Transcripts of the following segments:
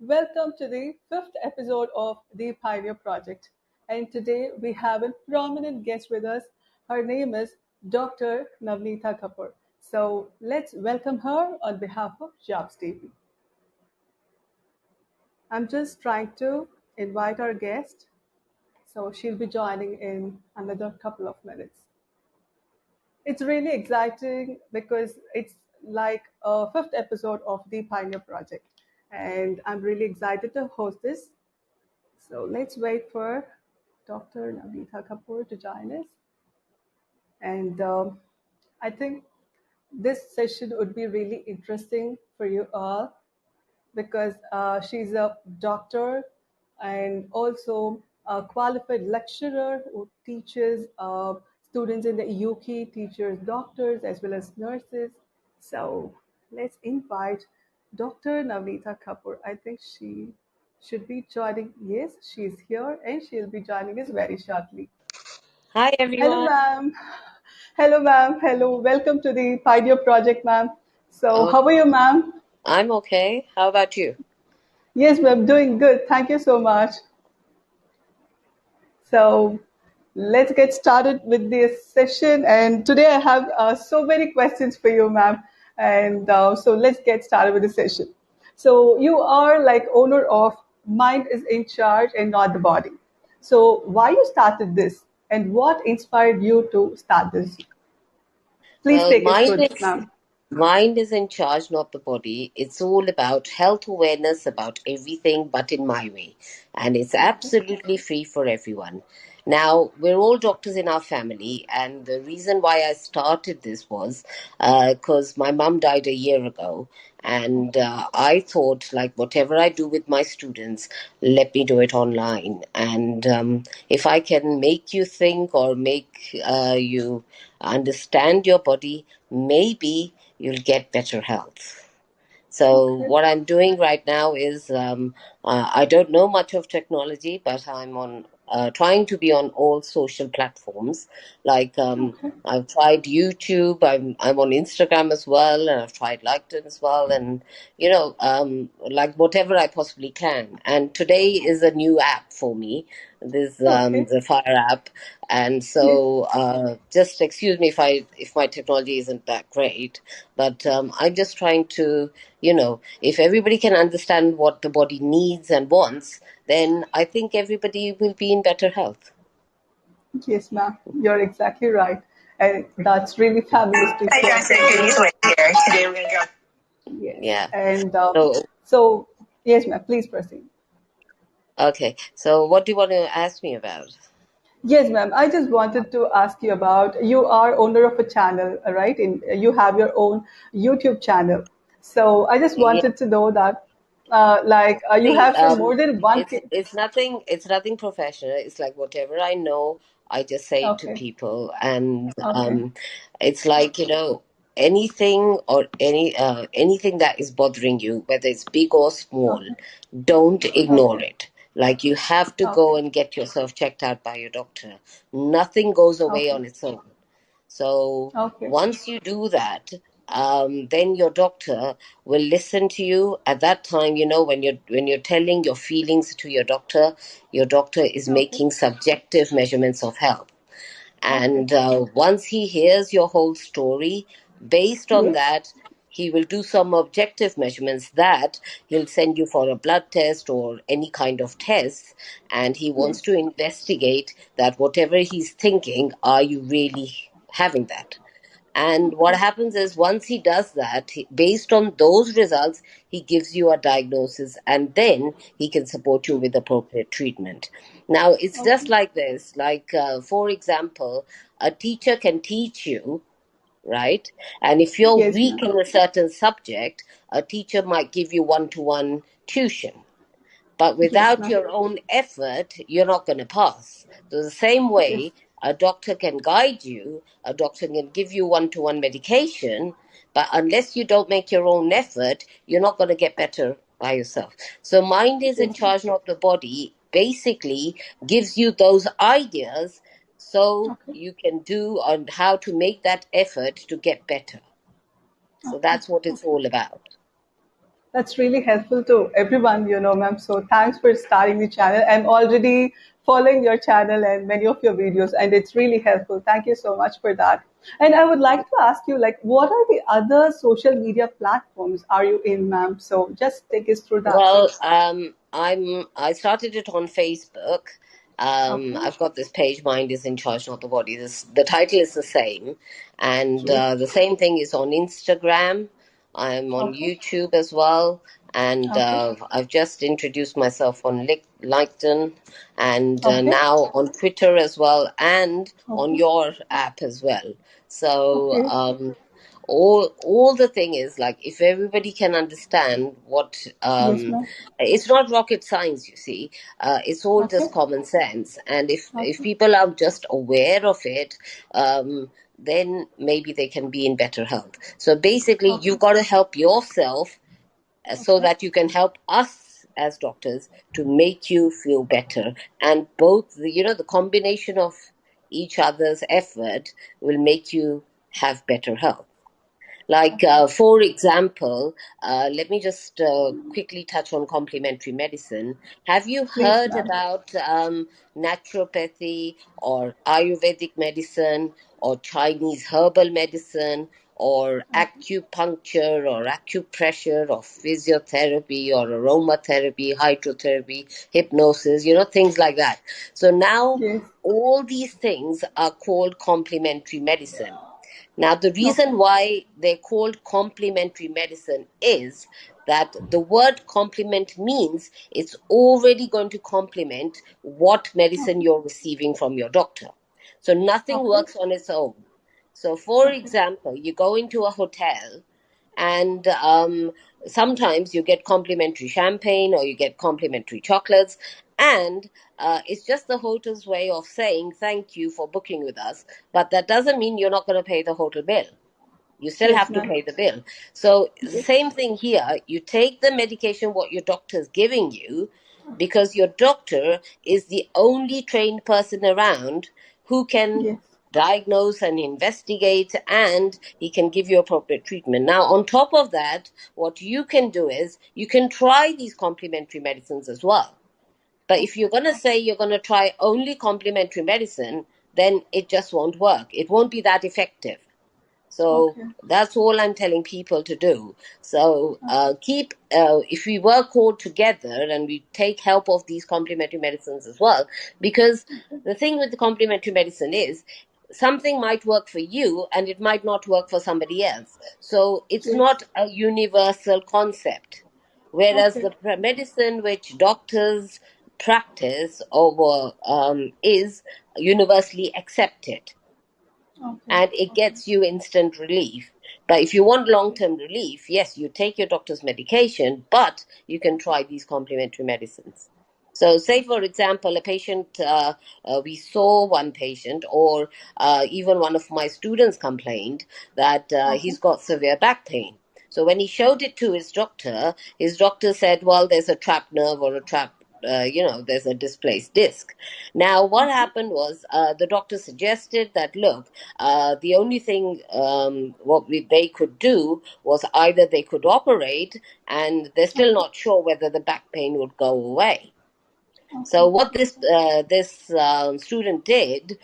Welcome to the fifth episode of the Pioneer Project. And today we have a prominent guest with us. Her name is Dr. Navneeta Kapoor. So let's welcome her on behalf of Jobs TV. I'm just trying to invite our guest, so she'll be joining in another couple of minutes. It's really exciting because it's like a fifth episode of the Pioneer Project, and I'm really excited to host this. So let's wait for Dr. Navneeta Kapoor to join us. And I think this session would be really interesting for you all because she's a doctor and also a qualified lecturer who teaches students in the UK, teachers, doctors, as well as nurses. So let's invite Dr. Navneeta Kapoor. I think she should be joining. Yes, she's here and she'll be joining us very shortly. Hi Hello, everyone. ma'am. Hello, ma'am. Hello. Welcome to the Pioneer Project, ma'am. So, Oh, how are you, ma'am? I'm okay. How about you? Yes, ma'am. Doing good. Thank you so much. So, let's get started with this session. And today I have so many questions for you, ma'am. And so let's get started with the session. So, you are like owner of Mind is in Charge and Not the Body. So, why you started this and what inspired you to start this? Please Well, take us through this, ma'am. mind is in charge, not the body. It's all about health awareness about everything, but in my way, and it's absolutely free for everyone. Now, we're all doctors in our family, and the reason why I started this was because my mum died a year ago, and I thought, like, whatever I do with my students, let me do it online. And if I can make you think or make you understand your body, maybe you'll get better health. So Okay. what I'm doing right now is I don't know much of technology, but I'm on trying to be on all social platforms. Like Okay. I've tried YouTube, I'm on Instagram as well, and I've tried LinkedIn as well, and like whatever I possibly can. And today is a new app for me. This Okay. the Fire app, and Yes. so just excuse me if my technology isn't that great, but I'm just trying to, if everybody can understand what the body needs and wants, then I think everybody will be in better health. Yes, ma'am. You're exactly right. And that's really fabulous to Hey hear guys, from you. Denise right here. Today we're gonna go. Yes. Yeah. And So, so, yes, ma'am, please proceed. okay. So, what do you want to ask me about? Yes, ma'am. I just wanted to ask you about you are owner of a channel, right? In you have your own YouTube channel. So I just Yeah. wanted to know that, you See, have some more than one. it's nothing professional. It's like whatever I know, I just say it to Okay. people, and Okay. it's like, anything or anything that is bothering you, whether it's big or small, Okay. don't ignore Okay. it. Like, you have to go Okay. and get yourself checked out by your doctor. Nothing goes away Okay. on its own. So Okay. once you do that, then your doctor will listen to you. At that time, when you're telling your feelings to your doctor is Okay. making subjective measurements of health. Okay. And once he hears your whole story, based on Yes. that, he will do some objective measurements that he'll send you for a blood test or any kind of test. And he wants Yes. to investigate that whatever he's thinking, are you really having that? And what Okay. happens is, once he does that, based on those results, he gives you a diagnosis, and then he can support you with appropriate treatment. Now, it's just Okay. like this. Like, for example, a teacher can teach you, right? And if you're Yes, weak ma'am. in a certain subject, a teacher might give you one-to-one tuition. But Yes, without ma'am. your own effort, you're not going to pass. So, the same Yes. way, a doctor can guide you, a doctor can give you one to one medication, but unless you don't make your own effort, you're not going to get better by yourself. So, mind is in Yes, ma'am. charge, not the body, basically gives you those ideas so Okay. you can do on how to make that effort to get better. So, Okay. that's what it's Okay. all about. That's really helpful to everyone, ma'am. So thanks for starting the channel. I'm already following your channel and many of your videos, and it's really helpful. Thank you so much for that. And I would like to ask you, like, what are the other social media platforms are you in, ma'am? So just take us through that. Well, I started it on Facebook. Okay. I've got this page, Mind is in Charge, Not the Body. The title is the same. And Okay. the same thing is on Instagram. I'm on Okay. YouTube as well. And Okay. I've just introduced myself on LinkedIn and Okay. now on Twitter as well and on Okay. your app as well. So Okay. all the thing is, like, if everybody can understand what Yes, ma'am. it's not rocket science, you see. It's all Okay. just common sense, and if Okay. people are just aware of it, then maybe they can be in better health. So basically Okay. you've got to help yourself, so Okay. that you can help us as doctors to make you feel better. And both the combination of each other's effort will make you have better health. Like, Okay. for example, let me just quickly touch on complementary medicine. Have you Please, heard ma'am. about naturopathy or Ayurvedic medicine or Chinese herbal medicine or acupuncture or acupressure or physiotherapy or aromatherapy, hydrotherapy, hypnosis, things like that? So now Yes. all these things are called complementary medicine. Now, the Okay. reason why they're called complementary medicine is that the word complement means it's already going to complement what medicine Okay. you're receiving from your doctor. So nothing Okay. works on its own. So, for Okay. example, you go into a hotel and sometimes you get complimentary champagne or you get complimentary chocolates, and it's just the hotel's way of saying thank you for booking with us, but that doesn't mean you're not going to pay the hotel bill. You still Yes, have to ma'am. pay the bill. So Yes. same thing here. You take the medication what your doctor is giving you, because your doctor is the only trained person around who can Yes. diagnose and investigate, and he can give you appropriate treatment. Now, on top of that, what you can do is you can try these complementary medicines as well. But if Okay. you're going to say you're going to try only complementary medicine, then it just won't work. It won't be that effective. So Okay. that's all I'm telling people to do. So Okay. if we work all together and we take help of these complementary medicines as well, because the thing with the complementary medicine is something might work for you and it might not work for somebody else. So it's Yes. not a universal concept. Whereas Okay. the medicine which doctors practice over is universally accepted Okay. and it Okay. gets you instant relief. But if you want long term relief, yes, you take your doctor's medication, but you can try these complementary medicines. So, say for example, a patient, we saw one patient, or even one of my students complained that Okay. he's got severe back pain. So, when he showed it to his doctor said, well, there's a trapped nerve or a trapped, there's a displaced disc. Now, what Okay. happened was the doctor suggested that, look, the only thing they could do was either they could operate, and they're still Okay. not sure whether the back pain would go away. Okay. So what this student did,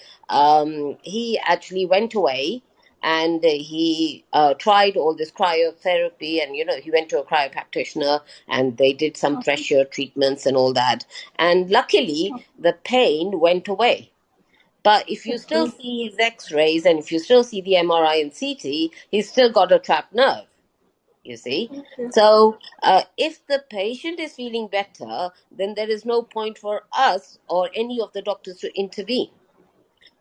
he actually went away and he tried all this cryotherapy, and he went to a cryo practitioner and they did some Okay. pressure treatments and all that, and luckily Okay. the pain went away. But if you That's still good. see his x-rays and if you still see the MRI and CT, he's still got a trapped nerve, you see. Okay. So if the patient is feeling better, then there is no point for us or any of the doctors to intervene.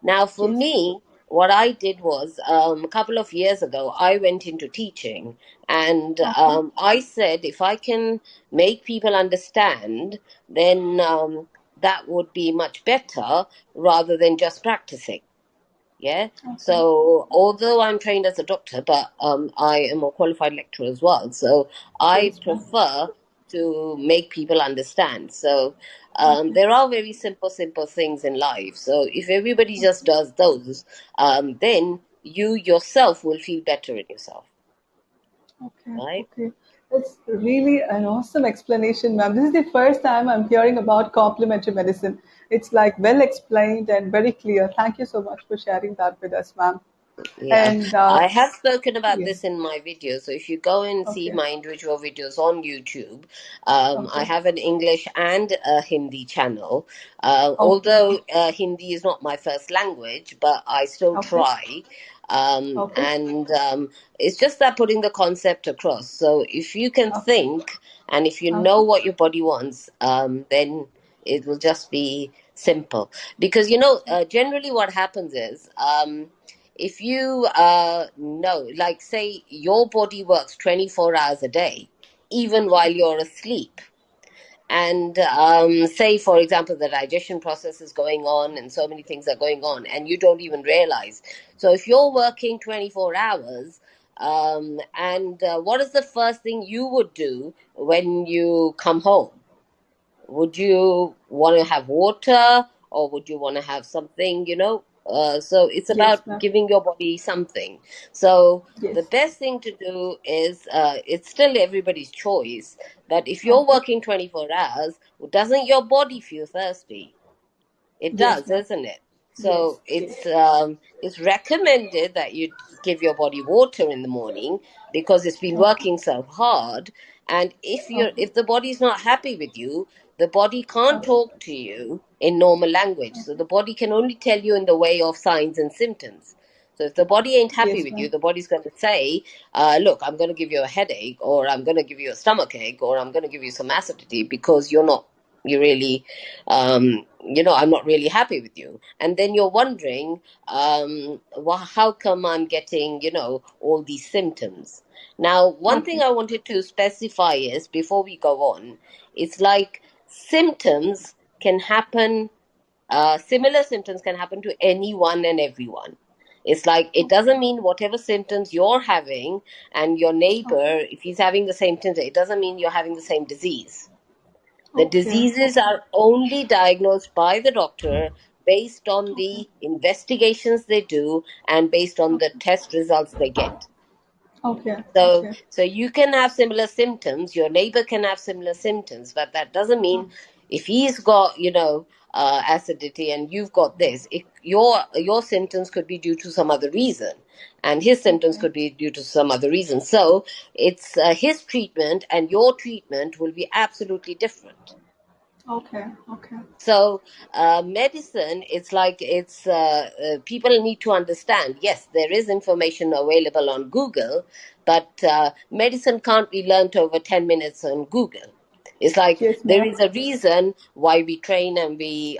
Now, for Yes. me, what I did was, a couple of years ago, I went into teaching, and Okay. I said if I can make people understand, then that would be much better rather than just practicing. Yeah. Okay. So although I'm trained as a doctor, but I am a qualified lecturer as well. So I Yes, ma'am. prefer to make people understand. So Okay. there are very simple things in life. So if everybody just Okay. does those, then you yourself will feel better in yourself, Okay. right? Okay. It's really an awesome explanation, ma'am. This is the first time I'm hearing about complementary medicine. It's like well explained and very clear. Thank you so much for sharing that with us, ma'am. Yeah, And I have spoken about yeah, this in my videos. So if you go and see okay, my individual videos on YouTube, I okay, have an English and a Hindi channel. okay, Although Hindi is not my first language, but I still okay, try. okay, And it's just that putting the concept across. So if you can okay, think and if you know okay. what your body wants, then it will just be simple. Because, generally what happens is, if you know, like say your body works 24 hours a day, even while you're asleep. And say, for example, the digestion process is going on and so many things are going on, and you don't even realize. So, if you're working 24 hours, and what is the first thing you would do when you come home? Would you want to have water, or would you want to have something, so it's Yes, about ma'am. giving your body something. So the Yes. best thing to do is, it's still everybody's choice, but if you're Okay. working 24 hours, doesn't your body feel thirsty? It Yes, does, ma'am. isn't it? Yes. So Yes. it's recommended that you give your body water in the morning because it's been Okay. working so hard. And Okay. if the body's not happy with you, the body can't Okay. talk to you in normal language. So the body can only tell you in the way of signs and symptoms. So if the body ain't happy Yes, with you, ma'am. the body's going to say, "Look, I'm going to give you a headache, or I'm going to give you a stomach ache, or I'm going to give you some acidity because you really I'm not really happy with you." And then you're wondering, how come I'm getting all these symptoms. Now, one thing Okay. I wanted to specify is, before we go on, it's like symptoms can happen, similar symptoms can happen to anyone and everyone. It's like, it Okay. doesn't mean whatever symptoms you're having and your Okay. neighbor, if he's having the same symptoms, it doesn't mean you're having the same disease. The Okay. diseases Okay. are only diagnosed by the doctor based on Okay. the investigations they do and based on the Okay. test results they get. Okay. So, Okay. so you can have similar symptoms. Your neighbor can have similar symptoms, but that doesn't mean if he's got, acidity and you've got this, your symptoms could be due to some other reason, and his symptoms Okay. could be due to some other reason. So it's his treatment and your treatment will be absolutely different. Okay. Okay. So, medicine, it's like people need to understand. Yes, there is information available on Google, but medicine can't be learnt over 10 minutes on Google. It's like Yes, there ma'am. is a reason why we train and we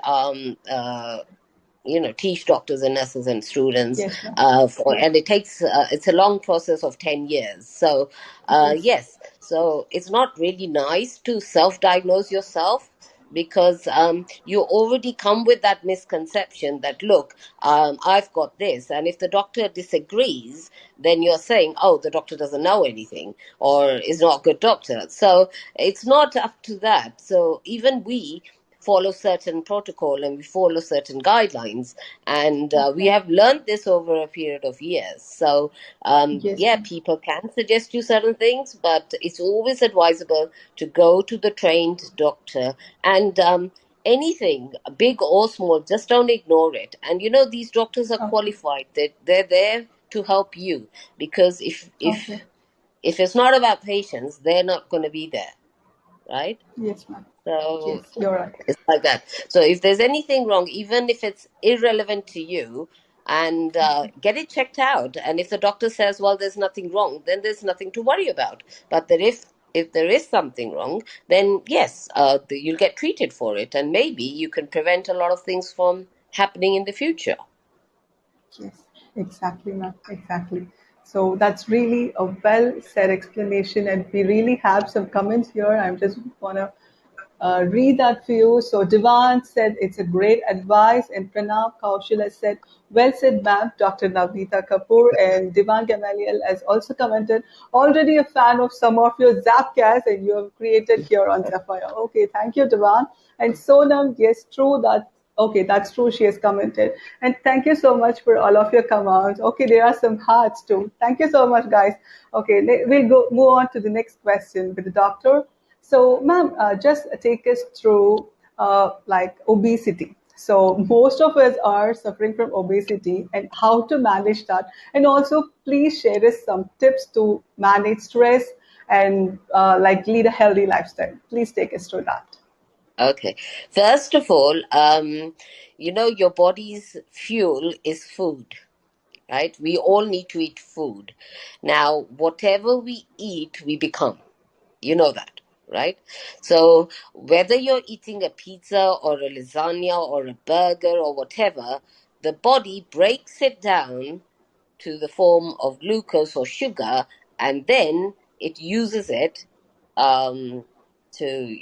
teach doctors and nurses and students, Yes, ma'am. Yes. and it's a long process of 10 years. So Yes. yes, so it's not really nice to self-diagnose yourself, because you already come with that misconception that, look, I've got this, and if the doctor disagrees, then you're saying, oh, the doctor doesn't know anything or is not a good doctor. So it's not up to that. So even we follow certain protocol and we follow certain guidelines, and we Okay. have learned this over a period of years. So Yes, yeah, ma'am. people can suggest you certain things, but it's always advisable to go to the trained doctor. And anything big or small, just don't ignore it. And these doctors are Okay. qualified, they're there to help you, because Okay. if it's not about patients, they're not going to be there, right? Yes, ma'am. So Yes, you're right. it's like that. So if there's anything wrong, even if it's irrelevant to you, and get it checked out. And if the doctor says, well, there's nothing wrong, then there's nothing to worry about. But that if there is something wrong, then yes, you'll get treated for it, and maybe you can prevent a lot of things from happening in the future. Yes, exactly, ma'am. Exactly. So that's really a well said explanation, and we really have some comments here. I'm just wanna read that for you. So Divan said it's a great advice, and Pranav Kaushal has said, "Well said, ma'am." Dr. Navneeta Kapoor and Divan Gamaliel has also commented, "Already a fan of some of your Zapcast, and you have created here on Sapphire." Okay, thank you, Divan. And Sonam, yes, true that Okay, that's true. She has commented. And thank you so much for all of your comments. Okay, there are some hearts too. Thank you so much, guys. Okay, we'll go move on to the next question with the doctor. So, ma'am, just take us through like obesity. So, most of us are suffering from obesity and how to manage that. And also, please share us some tips to manage stress and like lead a healthy lifestyle. Please take us through that. Okay. First of all, your body's fuel is food, right? We all need to eat food. Now, whatever we eat, we become. You know that, right? So, whether you're eating a pizza or a lasagna or a burger or whatever, the body breaks it down to the form of glucose or sugar, and then it uses it um, to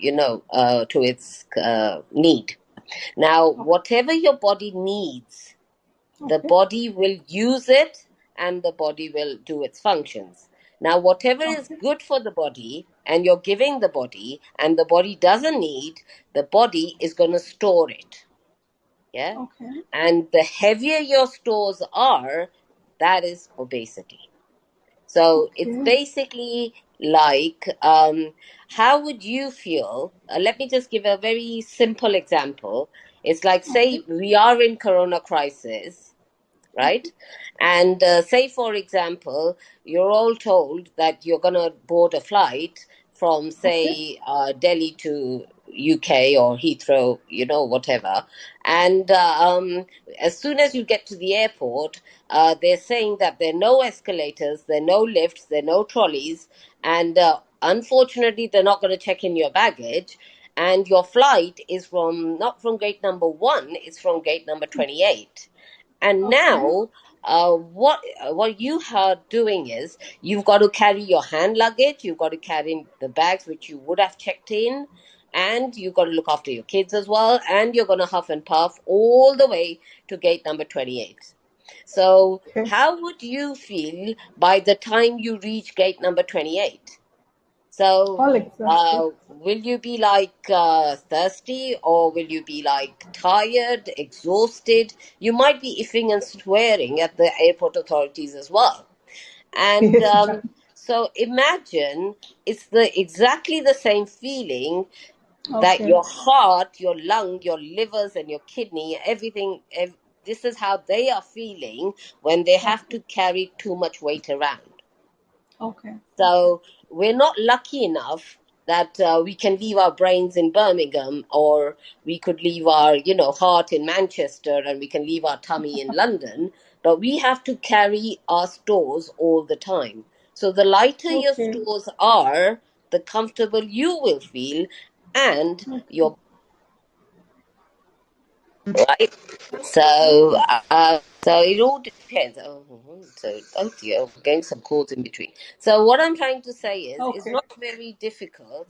its need. Now, whatever your body needs, the Okay. body will use it and the body will do its functions. Now, whatever is Okay. good for the body and you're giving the body and the body doesn't need, the body is going to store it. Yeah. Okay. And the heavier your stores are, that is obesity. So it's Okay. basically like, how would you feel? Let me just give a very simple example. It's like, Okay. say, we are in Corona crisis, right? And say, for example, you're all told that you're going to board a flight from, Okay. say, Delhi to UK or Heathrow, whatever. And as soon as you get to the airport, they're saying that there are no escalators, there are no lifts, there are no trolleys, and unfortunately, they're not going to check in your baggage. And your flight is from not from gate number 1, it's from gate number 28. And Okay. now, what you are doing is you've got to carry your hand luggage, you've got to carry the bags which you would have checked in, and you've got to look after your kids as well, and you're going to huff and puff all the way to gate number 28. So, Okay. how would you feel by the time you reach gate number 28? So, All exhausted. will you be like thirsty, or will you be like tired, exhausted? You might be effing and swearing at the airport authorities as well. And Yes, ma'am. so imagine it's the exactly the same feeling that Okay. your heart, your lung, your livers, and your kidney, everything. This is how they are feeling when they have Okay. to carry too much weight around. Okay. Okay. So we're not lucky enough that we can leave our brains in Birmingham, or we could leave our, heart in Manchester, and we can leave our tummy in London. But we have to carry our stores all the time. So the lighter your Okay. stores are, the comfortable you will feel, and Okay. your right. So, so it all depends. Oh dear, we're getting some calls in between. So what I'm trying to say is, it's Okay. not very difficult.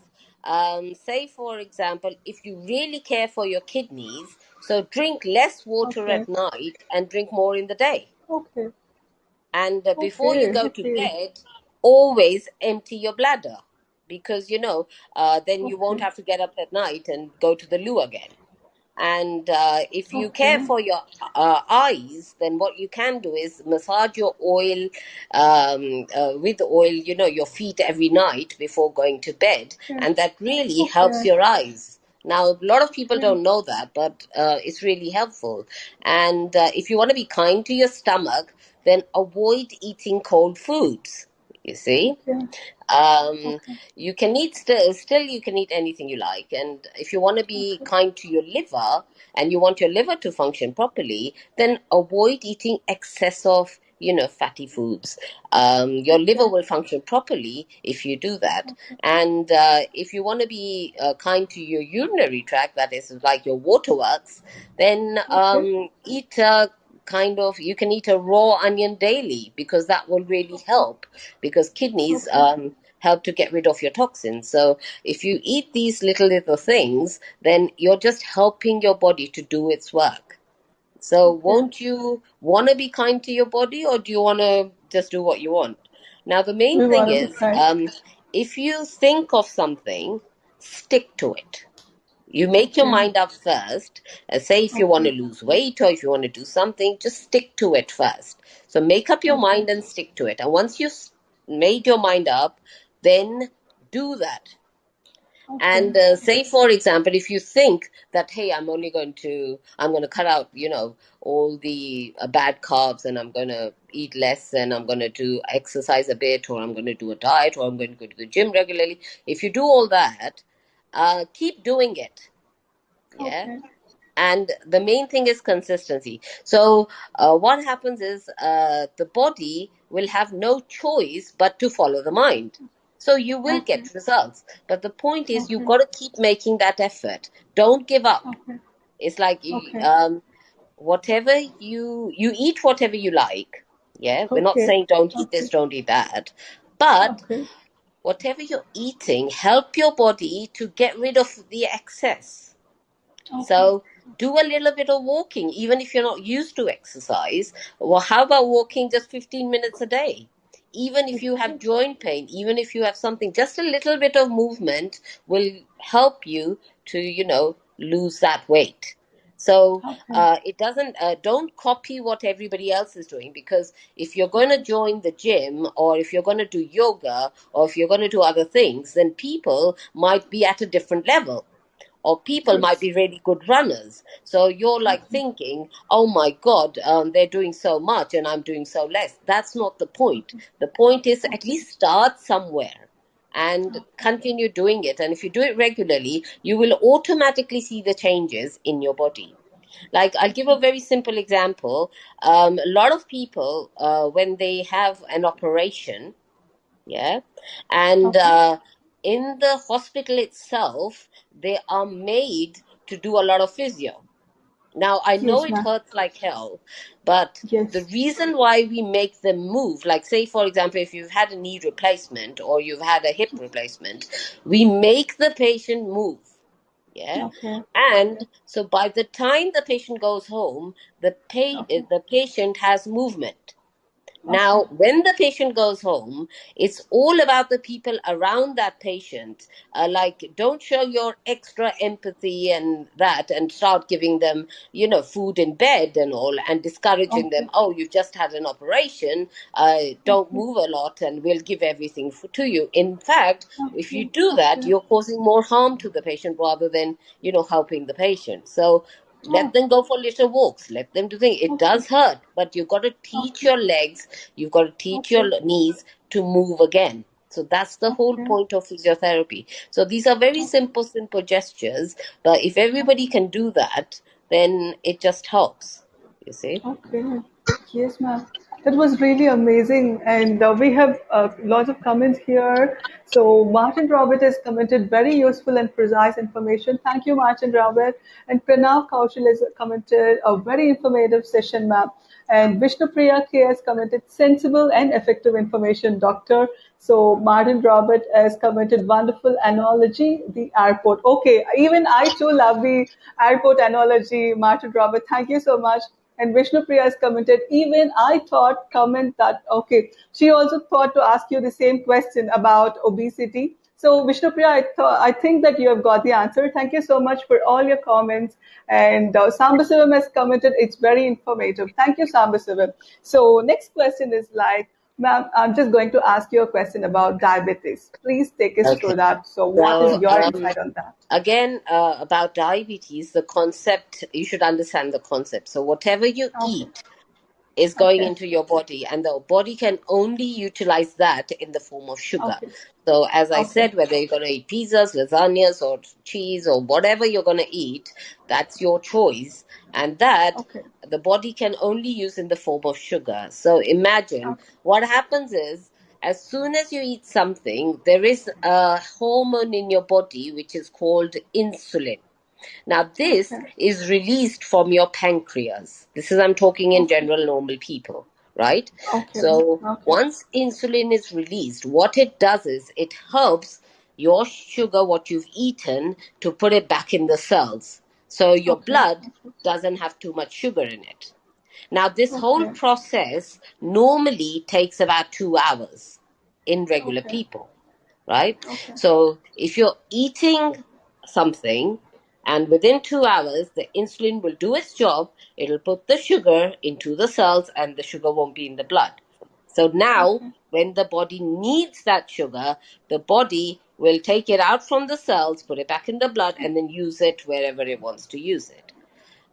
Say for example, if you really care for your kidneys, so drink less water Okay. at night and drink more in the day. Okay. And before you Okay. go to Okay. bed, always empty your bladder, because then you won't Okay. have to get up at night and go to the loo again. And if you care Okay. for your eyes, then what you can do is massage your oil with oil, your feet every night before going to bed. Okay. And that really helps Okay. your eyes. Now, a lot of people Okay. don't know that, but it's really helpful. And if you want to be kind to your stomach, then avoid eating cold foods. You see? Okay. um Okay. you can eat still you can eat anything you like, and if you want to be Okay. kind to your liver and you want your liver to function properly, then avoid eating excess of fatty foods. Your liver Okay. will function properly if you do that. Okay. And if you want to be kind to your urinary tract, that is like your waterworks, then Okay. eat kind of you can eat a raw onion daily, because that will really help, because kidneys Okay. help to get rid of your toxins. So if you eat these little things, then you're just helping your body to do its work. So Okay. won't you want to be kind to your body, or do you want to just do what you want? Now, the main We thing want to be is, kind. if you think of something, stick to it. You make your Okay. mind up first. Say if you want to Okay. lose weight or if you want to do something, just stick to it first. So make up your Okay. mind and stick to it. And once you've made your mind up, then do that. Okay. And say, for example, if you think that, hey, I'm going to cut out, all the bad carbs, and I'm going to eat less, and I'm going to do exercise a bit, or I'm going to do a diet, or I'm going to go to the gym regularly. If you do all that, keep doing it. Yeah. Okay. And the main thing is consistency. So what happens is the body will have no choice but to follow the mind. So you will Okay. get results, but the point is you've Okay. got to keep making that effort. Don't give up. Okay. It's like Okay. whatever you eat, whatever you like. Yeah, we're not Okay. saying don't eat this, Okay. don't eat that, but Okay. whatever you're eating, help your body to get rid of the excess. Okay. So do a little bit of walking, even if you're not used to exercise. Well, how about walking just 15 minutes a day? Even if you have Okay. joint pain, even if you have something, just a little bit of movement will help you to, lose that weight. So Okay. don't copy what everybody else is doing, because if you're going to join the gym, or if you're going to do yoga, or if you're going to do other things, then people might be at a different level, or people might Yes. be really good runners. So you're like Okay. thinking, oh my God, they're doing so much and I'm doing so less. That's not the point. The point is at Okay. least start somewhere and Okay. continue doing it. And if you do it regularly, you will automatically see the changes in your body. Like, I'll give a very simple example. A lot of people, when they have an operation, yeah, and Okay. in the hospital itself, they are made to do a lot of physio. Now, I know Yes, it ma'am. hurts like hell, but the Yes. reason why we make them move, like, say, for example, if you've had a knee replacement or you've had a hip replacement, we make the patient move. Yeah. Okay. Okay. And so by the time the patient goes home, Okay. the patient has movement. Okay. Now, when the patient goes home, it's all about the people around that patient. Like, don't show your extra empathy and that, and start giving them, food in bed and all, and discouraging them. Okay. Oh, you just had an operation. Don't Okay. move a lot, and we'll give everything to you. In fact, if you Okay. do that, Okay. you're causing more harm to the patient rather than, helping the patient. So let Oh. them go for little walks. Let them do things. It Okay. does hurt, but you've got to teach Okay. your legs, you've got to teach your Okay. knees to move again. So that's the whole Okay. point of physiotherapy. So these are very Okay. simple, simple gestures. But if everybody Okay. can do that, then it just helps. You see? Okay. Yes, ma'am. That was really amazing. And we have lots of comments here. So Martin Robert has commented very useful and precise information. Thank you, Martin Robert. And Pranav Kaushal has commented a very informative session, ma'am. And Vishnupriya K has commented sensible and effective information, doctor. So Martin Robert has commented wonderful analogy, the airport. Okay, even I too love the airport analogy, Martin Robert. Thank you so much. And Vishnu Priya has commented, even I thought, comment that, okay, she also thought to ask you the same question about obesity. So Vishnu Priya, I think that you have got the answer. Thank you so much for all your comments. And Sambasivam has commented, it's very informative. Thank you, Sambasivam. So next question is like, ma'am, I'm just going to ask you a question about diabetes. Please take us through Okay. that. So what is So, your insight on that? again, about diabetes, the concept, you should understand the concept. So, whatever you Okay. eat is going Okay. into your body, and the body can only utilize that in the form of sugar. Okay. So as I Okay. said, whether you're going to eat pizzas, lasagnas, or cheese, or whatever you're going to eat, that's your choice, and that Okay. the body can only use in the form of sugar. So imagine Okay. what happens is, as soon as you eat something, there is a hormone in your body which is called insulin. Now, this Okay. is released from your pancreas. This is, I'm talking in Okay. general, normal people, right? Okay. So, Okay. once insulin is released, what it does is it helps your sugar, what you've eaten, to put it back in the cells. So, your Okay. blood doesn't have too much sugar in it. Now, this whole Okay. process normally takes about 2 hours in regular Okay. people, right? Okay. So if you're eating something And within 2 hours, the insulin will do its job. It'll put the sugar into the cells, and the sugar won't be in the blood. So now, Okay. when the body needs that sugar, the body will take it out from the cells, put it back in the blood, and then use it wherever it wants to use it.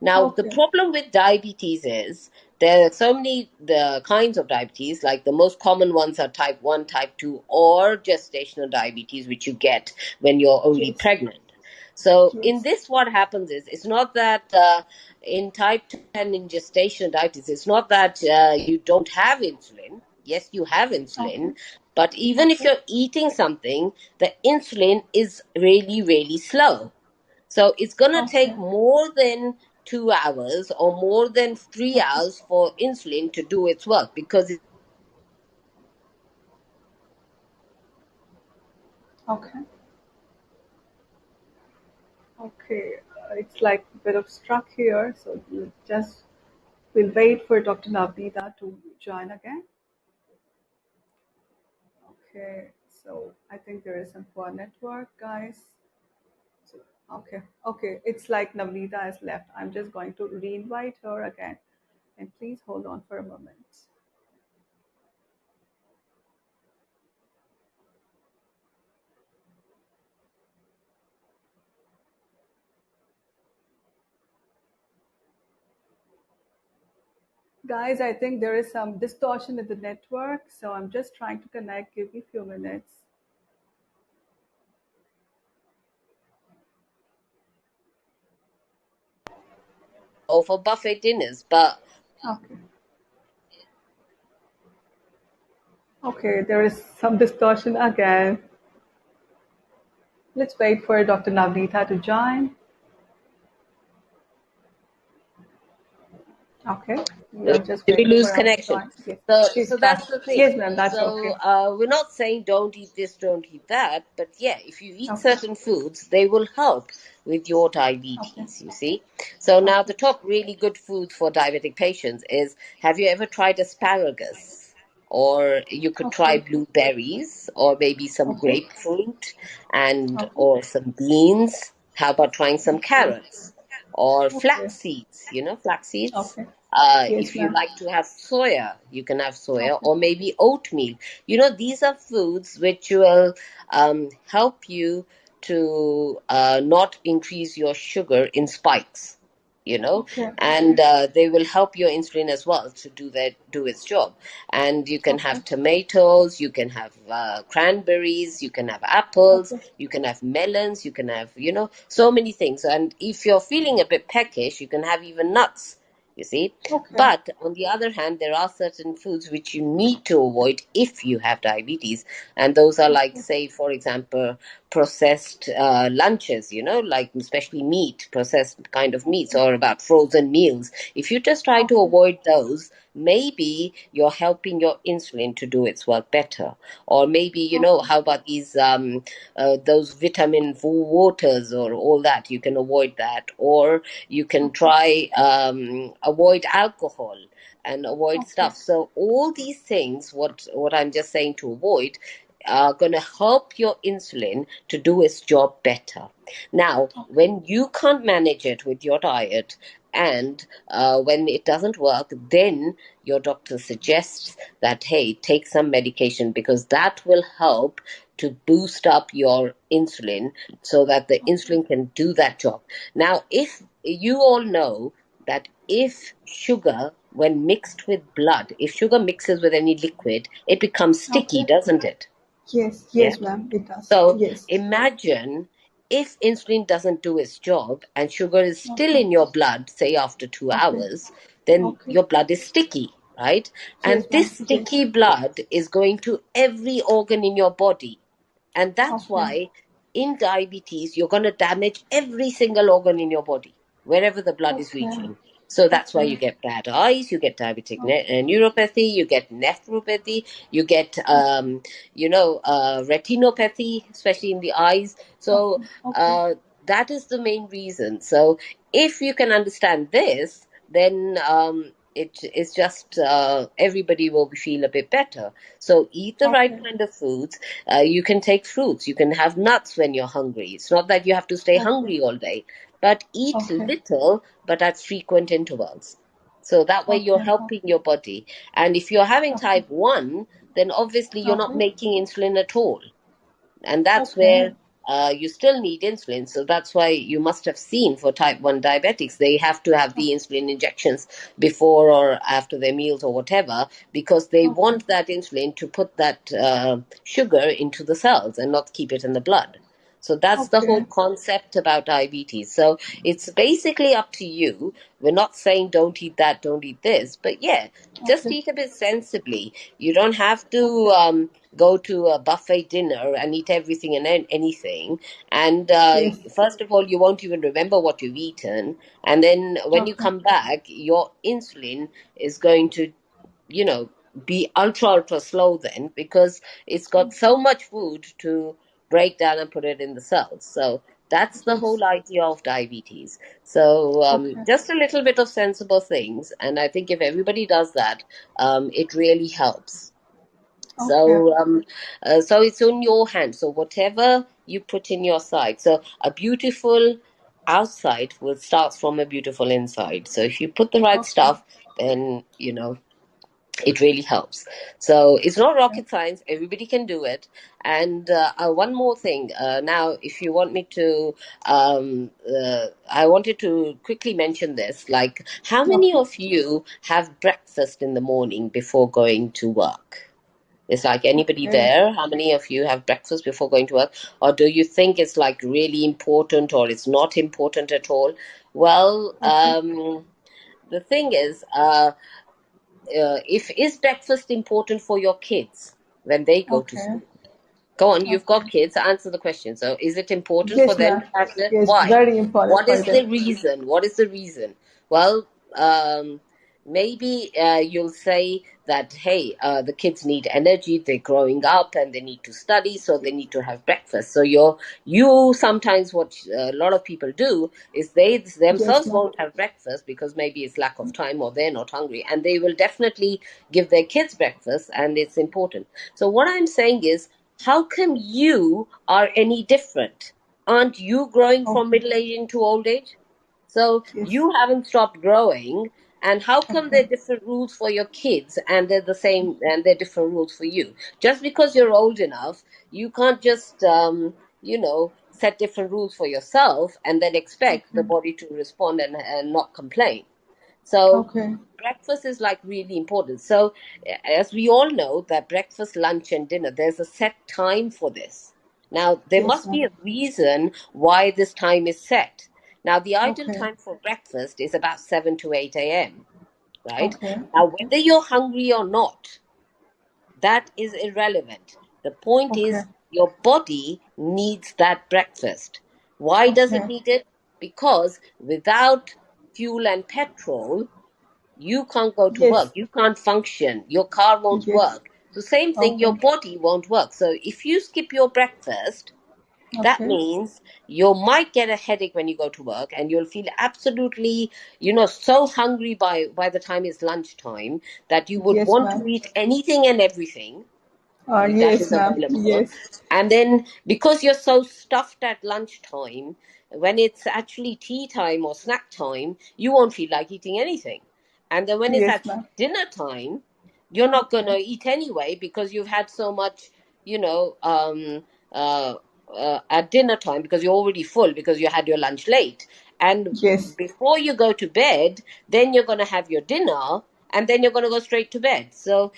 Now, the Okay. problem with diabetes is there are so many the kinds of diabetes. Like the most common ones are type 1, type 2, or gestational diabetes, which you get when you're only Yes. pregnant. So, in Yes. this, what happens is it's not that in type 2 and in gestational diabetes, it's not that you don't have insulin. Yes, you have Okay. insulin, but even if Okay. you're eating something, the insulin is really, really slow. So it's going to take Okay. more than 2 hours or more than three Okay. hours for insulin to do its work because Okay. Okay. It's like a bit of struck here, so we'll wait for Dr. Navneeta to join again. Okay. So I think there is some poor network, guys. So, okay. Okay. It's like Navneeta has left. I'm just going to re-invite her again, and please hold on for a moment. Guys, I think there is some distortion in the network, so I'm just trying to connect. Give me a few minutes. over buffet dinners. But Okay. Okay, there is some distortion again. Let's wait for Dr. Navneeta to join. Okay, we are just did we waiting for lose her to connection? join. Yes, So, she's so back. that's the thing. Yes, ma'am, that's So, okay. we're not saying don't eat this, don't eat that, but yeah, if you eat Okay, certain foods, they will help with your okay, diabetes, you see. So now okay, the top really good foods for diabetic patients is, have you ever tried asparagus? Or you could try okay, blueberries or maybe some okay, grapefruit and okay, or some beans. How about trying some okay, carrots or okay, flax seeds? You know, flax seeds. okay. Yes, If you ma'am. like to have soya, you can have soya Okay, or maybe oatmeal. You know, these are foods which will help you to not increase your sugar in spikes. You know, okay, and okay, they will help your insulin as well to do its job. And you can okay, have tomatoes, you can have cranberries, you can have apples, okay, you can have melons, you can have so many things. And if you're feeling a bit peckish, you can have even nuts, you see. okay, But on the other hand, there are certain foods which you need to avoid if you have diabetes. And those are like, okay, say, for example, processed lunches, like especially meat, processed kind of meats, okay, or about frozen meals. If you just try to okay, avoid those, maybe you're helping your insulin to do its work better. Or maybe, okay, how about those vitamin waters or all that? You can avoid that. Or you can okay, try avoid alcohol and avoid okay, stuff. So all these things, what I'm just saying to avoid, are going to help your insulin to do its job better. Now, okay, when you can't manage it with your diet, and when it doesn't work, then your doctor suggests that, hey, take some medication because that will help to boost up your insulin so that the okay, insulin can do that job. Now, if you all know that if sugar, when mixed with blood, if sugar mixes with any liquid, it becomes sticky, okay. doesn't it? Yes, Yeah. yes, ma'am, it does. So Yes. imagine if insulin doesn't do its job and sugar is still Okay, in your blood, say after two okay, hours, then okay. your blood is sticky, right? And Yes, ma'am, this yes. sticky blood is going to every organ in your body. And that's Okay, why in diabetes, you're going to damage every single organ in your body, wherever the blood is okay, reaching. So that's why okay, you get bad eyes, you get diabetic okay, neuropathy, you get nephropathy, you get, okay, retinopathy, especially in the eyes. So okay, okay, uh, that is the main reason. So if you can understand this, then it is just everybody will feel a bit better. So eat the right Okay. kind of foods. You can take fruits. You can have nuts when you're hungry. It's not that you have to stay Okay. hungry all day, but eat Okay. little, but at frequent intervals. So that way you're Okay. helping your body. And if you're having Okay. type 1, then obviously you're not Okay. making insulin at all, and that's Okay. where you still need insulin. So that's why you must have seen for type 1 diabetics, they have to have the insulin injections before or after their meals or whatever, because they Okay. want that insulin to put that sugar into the cells and not keep it in the blood. So that's the whole Okay. concept about diabetes. So it's basically up to you. We're not saying don't eat that, don't eat this, but yeah, just Okay. eat a bit sensibly. You don't have to Okay. go to a buffet dinner and eat everything and anything. And Yes. first of all, you won't even remember what you've eaten. And then when you Okay. come back, your insulin is going to, you know, be ultra slow then, because it's got so much food to break down and put it in the cells. So that's the Yes. whole idea of diabetes. So Okay. just a little bit of sensible things, and I think if everybody does that, it really helps. Okay. So it's on your hand. So whatever you put in your side. So a beautiful outside will start from a beautiful inside. So if you put the right Okay. stuff, then it really helps. So it's not Okay. rocket science. Everybody can do it. And one more thing. Now, if you want me to, I wanted to quickly mention this. Like, how many Okay. of you have breakfast in the morning before going to work? It's like anybody Okay. there? How many of you have breakfast before going to work? Or do you think it's like really important or it's not important at all? Well, Okay. the thing is, is breakfast important for your kids when they go to Okay. school? Go on, you've Okay. got kids, answer the question. So, is it important for Yes, them ma'am. to have that? Yes, Why? very important What for is them. the reason? What is the reason? Well, maybe you'll say that, hey, the kids need energy, they're growing up and they need to study, so they need to have breakfast. So you sometimes, what a lot of people do is they Yes, themselves ma'am. won't have breakfast because maybe it's lack of time or they're not hungry, and they will definitely give their kids breakfast, and it's important. So what I'm saying is, how come you are any different? Aren't you growing from Okay. middle age into old age? So Yes. you haven't stopped growing, and how come there Okay. are different rules for your kids and they're the same and they're different rules for you? Just because you're old enough, you can't just set different rules for yourself and then expect the Okay. body to respond and not complain. So Okay. breakfast is like really important. So as we all know that breakfast, lunch and dinner, there's a set time for this. Now there Yes, must be ma'am. a reason why this time is set. Now the ideal Okay. time for breakfast is about 7 to 8 a.m., right? Okay. Now whether you're hungry or not, that is irrelevant. The point Okay. is your body needs that breakfast. Why does it Okay. need it? Because without fuel and petrol, you can't go to work, Yes. you can't function, your car won't Yes. work. So same thing, Okay. your body won't work. So if you skip your breakfast, that Okay. means you might get a headache when you go to work, and you'll feel absolutely, so hungry by the time it's lunchtime that you would Yes, want ma'am. to eat anything and everything that Yes, is ma'am. available. Yes. And then because you're so stuffed at lunchtime, when it's actually tea time or snack time, you won't feel like eating anything. And then when it's Yes, at ma'am. dinner time, you're not going Okay. to eat anyway because you've had so much, you know, uh, at dinner time, because you're already full because you had your lunch late. And Yes. before you go to bed, then you're going to have your dinner, and then you're going to go straight to bed. So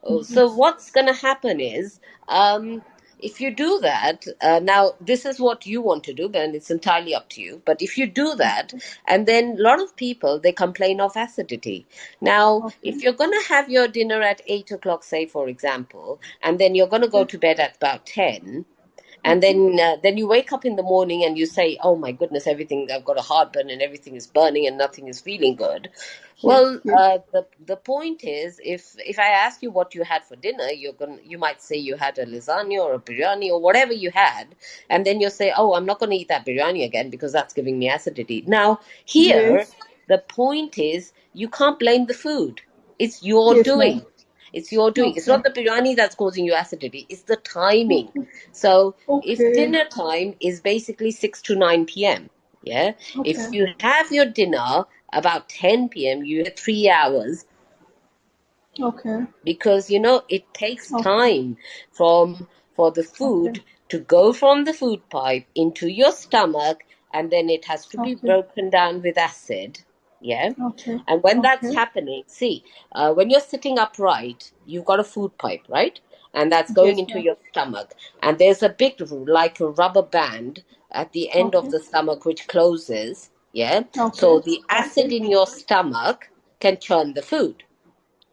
Yes. what's going to happen is, um, if you do that, now this is what you want to do, and it's entirely up to you. But if you do that, Okay. and then a lot of people, they complain of acidity. Now, Okay. if you're going to have your dinner at 8 o'clock, say for example, and then you're going to go Okay. to bed at about 10, and Okay. then you wake up in the morning and you say, oh my goodness, everything, I've got a heartburn and everything is burning and nothing is feeling good. Yes. Well, Yes. the point is, if I ask you what you had for dinner, you might say you had a lasagna or a biryani or whatever you had, and then you say, oh, I'm not going to eat that biryani again because that's giving me acidity. Now here, Yes. the point is, you can't blame the food. It's your Yes, ma'am. doing. It's your doing. It's Okay. not the biryani that's causing you acidity. It's the timing. So if Okay. dinner time is basically 6 to 9 p.m., yeah, if Okay. you have your dinner about 10 p.m., you have 3 hours, Okay. because it takes Okay. time from for the Okay. food to go from the food pipe into your stomach, and then it has to be Okay. broken down with acid. Yeah. Okay. And when that's Okay. happening, see, when you're sitting upright, you've got a food pipe, right? And that's going Yes, into ma'am. your stomach, and there's a big, like a rubber band at the end of Okay. the stomach which closes. Yeah. Okay. So the acid Okay. in your stomach can churn the food,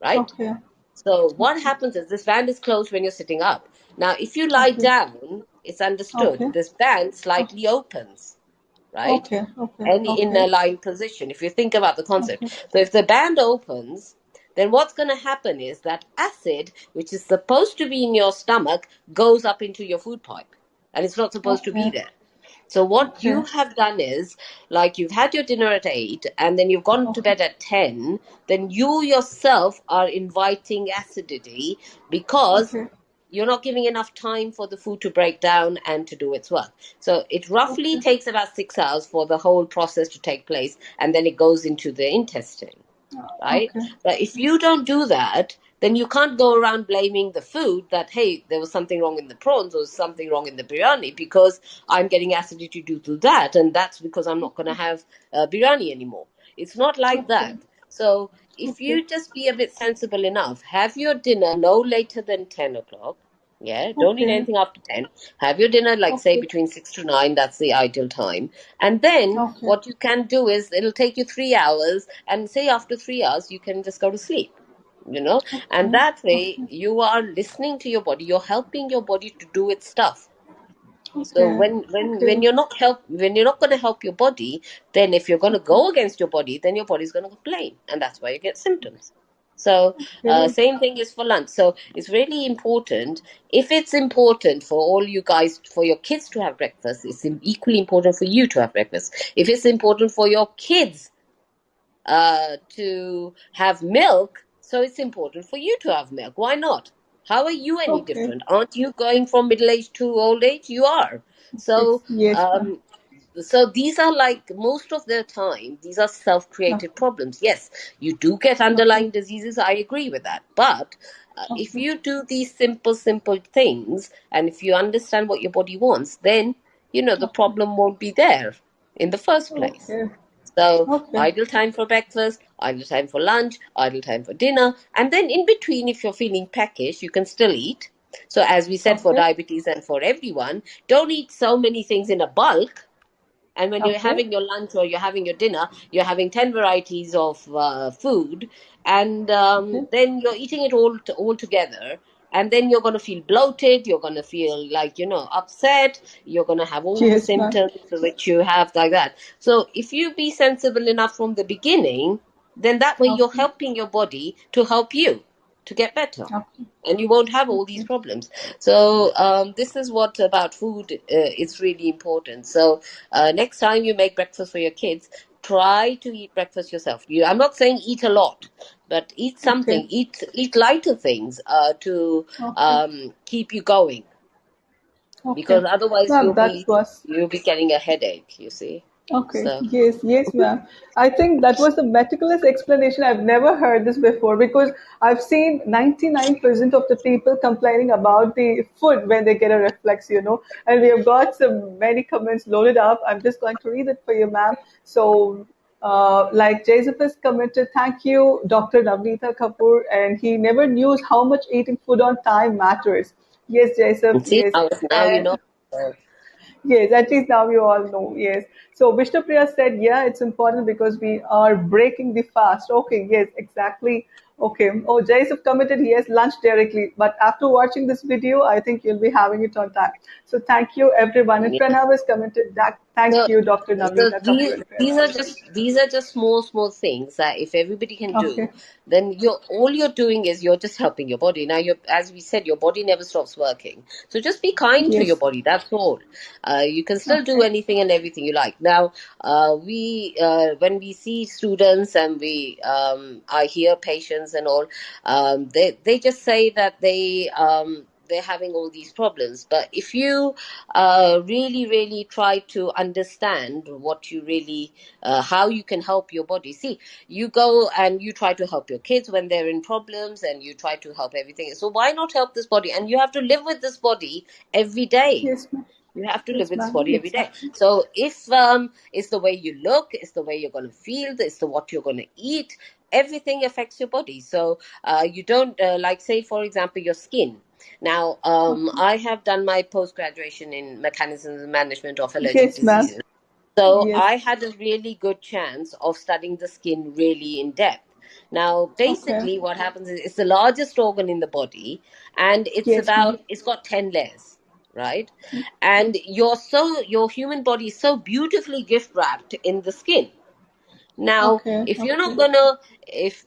right? Okay. So what Okay. happens is this band is closed when you're sitting up. Now, if you lie Okay. down, it's understood. Okay. This band slightly opens, right? Okay. Okay. And in Okay. a lying position, if you think about the concept. Okay. So if the band opens, then what's going to happen is that acid, which is supposed to be in your stomach, goes up into your food pipe. And it's not supposed to be Okay. there. So what Okay. you have done is, like, you've had your dinner at 8 and then you've gone to Okay. bed at 10, then you yourself are inviting acidity, because Okay. you're not giving enough time for the food to break down and to do its work. So it roughly Okay. takes about 6 hours for the whole process to take place, and then it goes into the intestine, right? Okay. But if you don't do that, then you can't go around blaming the food that, hey, there was something wrong in the prawns or something wrong in the biryani, because I'm getting acidity due to that, and that's because I'm not going to have biryani anymore. It's not like Okay. that. So if Okay. you just be a bit sensible enough, have your dinner no later than 10 o'clock. Yeah, don't eat Okay. anything after 10. Have your dinner, like, say, Okay. between 6 to 9. That's the ideal time. And then Okay. what you can do is, it'll take you 3 hours, and say after 3 hours, you can just go to sleep. And Okay. that way Okay. you are listening to your body, you're helping your body to do its stuff. So Okay. when Okay. you're not going to help your body, then if you're going to Okay. go against your body, then your body's going to complain, and that's why you get symptoms. So Okay. same thing is for lunch. So it's really important. If it's important for all you guys, for your kids to have breakfast, it's equally important for you to have breakfast. If it's important for your kids to have milk, so it's important for you to have milk. Why not? How are you any Okay. different? Aren't you going from middle age to old age? You are. Yes. So, Yes, ma'am. um, so these are, like, most of the time, these are self-created Okay. problems. Yes, you do get Okay. underlying diseases. I agree with that. But if Okay. you do these simple things, and if you understand what your body wants, then the Okay. problem won't be there in the first place. Okay. So Okay. idle time for breakfast, idle time for lunch, idle time for dinner, and then in between, if you're feeling peckish, you can still eat. So as we said, for Okay. diabetes and for everyone, don't eat so many things in a bulk. And when you're Okay. having your lunch or you're having your dinner, you're having 10 varieties of food, and Okay. then you're eating it all together. And then you're going to feel bloated, you're going to feel, like, upset, you're going to have all the Yes, ma'am. symptoms which you have, like that. So if you be sensible enough from the beginning, then that way you're Okay. helping your body to help you to get better, Okay. and you won't have all these Okay. problems. So this is what about food is really important. So next time you make breakfast for your kids, try to eat breakfast yourself. I'm not saying eat a lot, but eat Okay. something. Eat lighter things to Okay. keep you going, Okay. because otherwise Ma'am, you'll that be was you'll be getting a headache. You see. okay. So Yes, yes, ma'am. I think that was the meticulous explanation. I've never heard this before because I've seen 99% of the people complaining about the food when they get a reflex. And we have got some many comments loaded up. I'm just going to read it for you, ma'am. So, like Joseph has commented, thank you, Dr. Navneeta Kapoor, and he never knew how much eating food on time matters. Yes, Joseph, see, yes. now you know. And yes, at least now you all know. Yes. So Vishnupriya said, yeah, it's important because we are breaking the fast. Okay, yes, exactly. Okay. Oh, Jays have committed, yes, lunch directly. But after watching this video, I think you'll be having it on time. So thank you, everyone. And Yeah. Pranav has committed that. Thank So, you, Dr. so Navneeta these Kapoor and these Pranav are as well. just small things that if everybody can do, Okay. then you're doing is you're just helping your body. Now, as we said, your body never stops working. So just be kind to your Yes. body. That's all. You can still do Okay. anything and everything you like. Now, we when we see students and I hear patients and all, they just say that they're having all these problems. But if you really try to understand what you really how you can help your body. See, you go and you try to help your kids when they're in problems, and you try to help everything. So why not help this body? And you have to live with this body every day. Yes, ma'am. You have to live Yes, with this ma'am. body every day. Exactly. So if it's the way you look, it's the way you're going to feel, it's the what you're going to eat, everything affects your body. So you don't like, say for example, your skin. Now, Okay. I have done my post graduation in mechanisms and management of allergic Yes, ma'am. diseases. So Yes. I had a really good chance of studying the skin really in depth. Now, Okay. basically, what happens is it's the largest organ in the body, and Yes, ma'am. it's got 10 layers, right? And your human body is so beautifully gift wrapped in the skin. Now, Okay. if you're not Okay. gonna, if